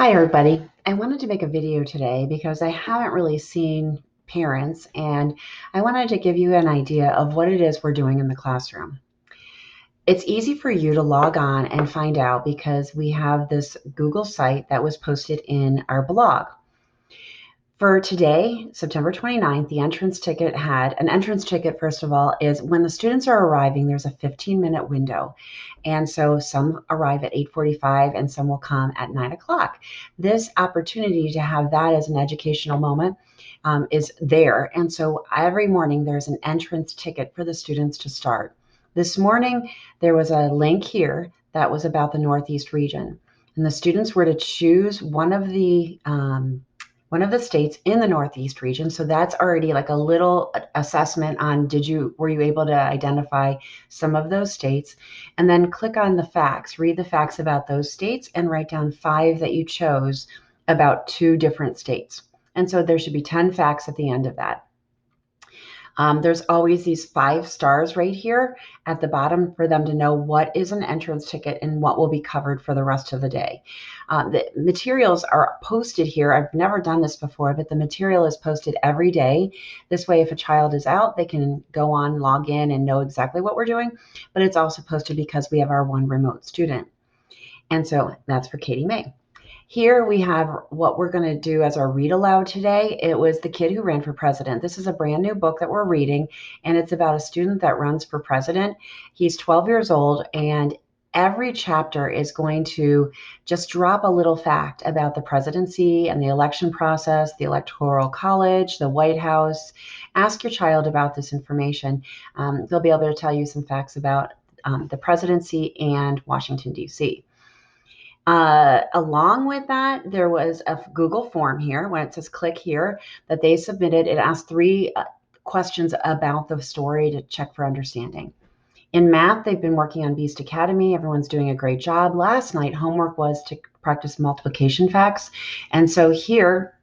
Hi, everybody. I wanted to make a video today because I haven't really seen parents, and I wanted to give you an idea of what it is we're doing in the classroom. It's easy for you to log on and find out because we have this Google site that was posted in our blog. For today, September 29th, the entrance ticket had an entrance ticket. First of all, is when the students are arriving, there's a 15-minute window. And so some arrive at 8:45 and some will come at 9 o'clock. This opportunity to have that as an educational moment is there. And so every morning there's an entrance ticket for the students to start. This morning, there was a link here that was about the Northeast region. And the students were to choose one of the states in the Northeast region. So that's already like a little assessment on were you able to identify some of those states? And then click on the facts, read the facts about those states and write down 5 that you chose about 2 different states. And so there should be 10 facts at the end of that. There's always these 5 stars right here at the bottom for them to know what is an entrance ticket and what will be covered for the rest of the day. The materials are posted here. I've never done this before, but the material is posted every day. This way, if a child is out, they can go on, log in, and know exactly what we're doing. But it's also posted because we have our one remote student. And so that's for Katie May. Here we have what we're going to do as our read aloud today. It was The Kid Who Ran for President. This is a brand new book that we're reading, and it's about a student that runs for president. He's 12 years old, and every chapter is going to just drop a little fact about the presidency and the election process, the Electoral College, the White House. Ask your child about this information. They'll be able to tell you some facts about the presidency and Washington, D.C. Along with that, there was a Google form here when it says click here that they submitted. It asked 3 questions about the story to check for understanding. In math, they've been working on Beast Academy. Everyone's doing a great job. Last night, homework was to practice multiplication facts. And so here,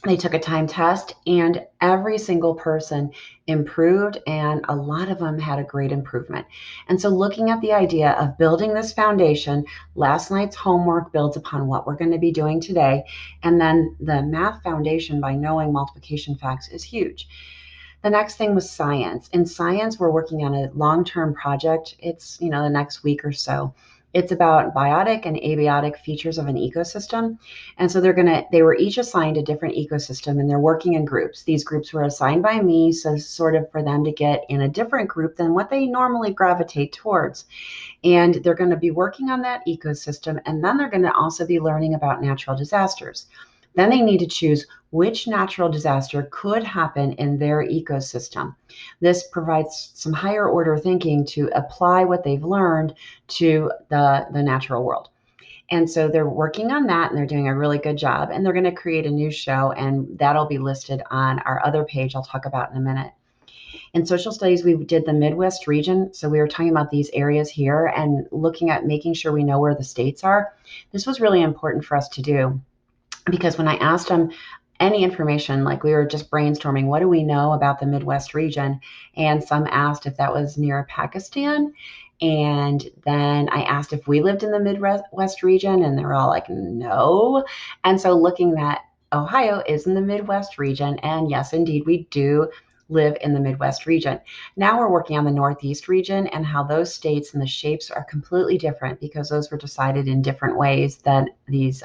they took a time test and every single person improved, and a lot of them had a great improvement. And so looking at the idea of building this foundation, last night's homework builds upon what we're going to be doing today. And then the math foundation by knowing multiplication facts is huge. The next thing was science. In science, we're working on a long-term project. It's, the next week or so. It's about biotic and abiotic features of an ecosystem. And so they were each assigned a different ecosystem and they're working in groups. These groups were assigned by me, so sort of for them to get in a different group than what they normally gravitate towards. And they're going to be working on that ecosystem, and then they're going to also be learning about natural disasters. Then they need to choose which natural disaster could happen in their ecosystem. This provides some higher order thinking to apply what they've learned to the natural world. And so they're working on that and they're doing a really good job. And they're going to create a new show, and that'll be listed on our other page I'll talk about in a minute. In social studies, we did the Midwest region. So we were talking about these areas here and looking at making sure we know where the states are. This was really important for us to do, because when I asked them any information, like we were just brainstorming, what do we know about the Midwest region? And some asked if that was near Pakistan. And then I asked if we lived in the Midwest region, and they were all like, no. And so looking at Ohio is in the Midwest region, and yes, indeed, we do live in the Midwest region. Now we're working on the Northeast region and how those states and the shapes are completely different because those were decided in different ways than these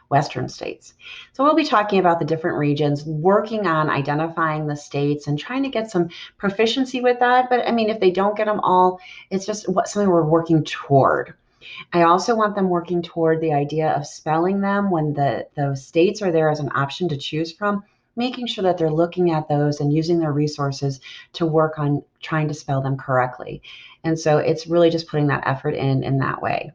Western states. So we'll be talking about the different regions, working on identifying the states and trying to get some proficiency with that. But I mean, if they don't get them all, it's just something we're working toward. I also want them working toward the idea of spelling them when those states are there as an option to choose from, making sure that they're looking at those and using their resources to work on trying to spell them correctly. And so it's really just putting that effort in that way.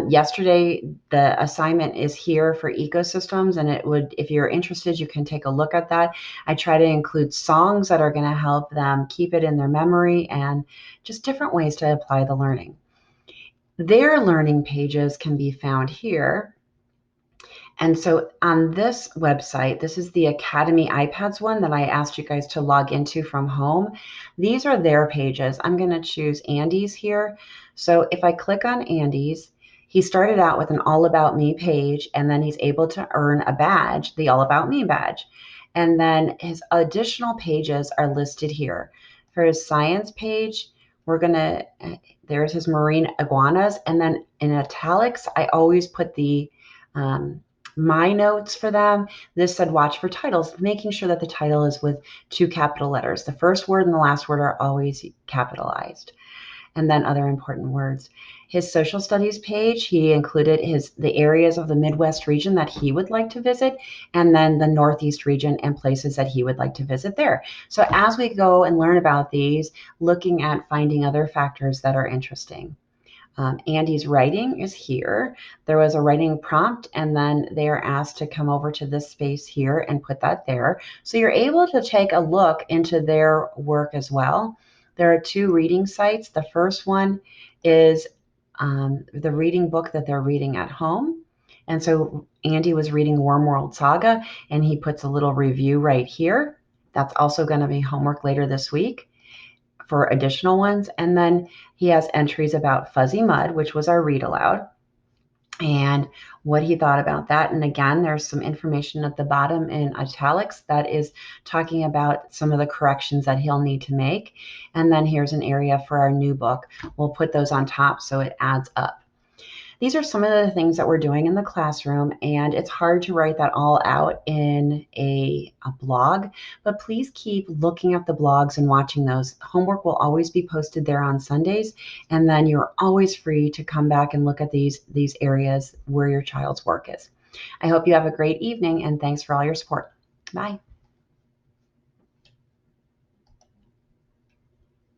Yesterday, the assignment is here for ecosystems, and if you're interested, you can take a look at that. I try to include songs that are going to help them keep it in their memory and just different ways to apply the learning. Their learning pages can be found here. And so on this website, this is the Academy iPads one that I asked you guys to log into from home. These are their pages. I'm going to choose Andy's here. So if I click on Andy's, He started out with an All About Me page, and then he's able to earn a badge, the All About Me badge. And then his additional pages are listed here. For his science page, there's his marine iguanas. And then in italics, I always put my notes for them. This said, watch for titles, making sure that the title is with 2 capital letters. The first word and the last word are always capitalized. And then other important words. His social studies page, he included the areas of the Midwest region that he would like to visit, and then the Northeast region and places that he would like to visit there. So as we go and learn about these, looking at finding other factors that are interesting. Andy's writing is here. There was a writing prompt, and then they are asked to come over to this space here and put that there. So you're able to take a look into their work as well. There are 2 reading sites. The first one is the reading book that they're reading at home. And so Andy was reading Warm World Saga, and he puts a little review right here. That's also going to be homework later this week for additional ones. And then he has entries about Fuzzy Mud, which was our read aloud, and what he thought about that. And again, there's some information at the bottom in italics that is talking about some of the corrections that he'll need to make. And then here's an area for our new book. We'll put those on top so it adds up. These are some of the things that we're doing in the classroom, and it's hard to write that all out in a blog, but please keep looking at the blogs and watching those. Homework will always be posted there on Sundays, and then you're always free to come back and look at these areas where your child's work is. I hope you have a great evening, and thanks for all your support. Bye.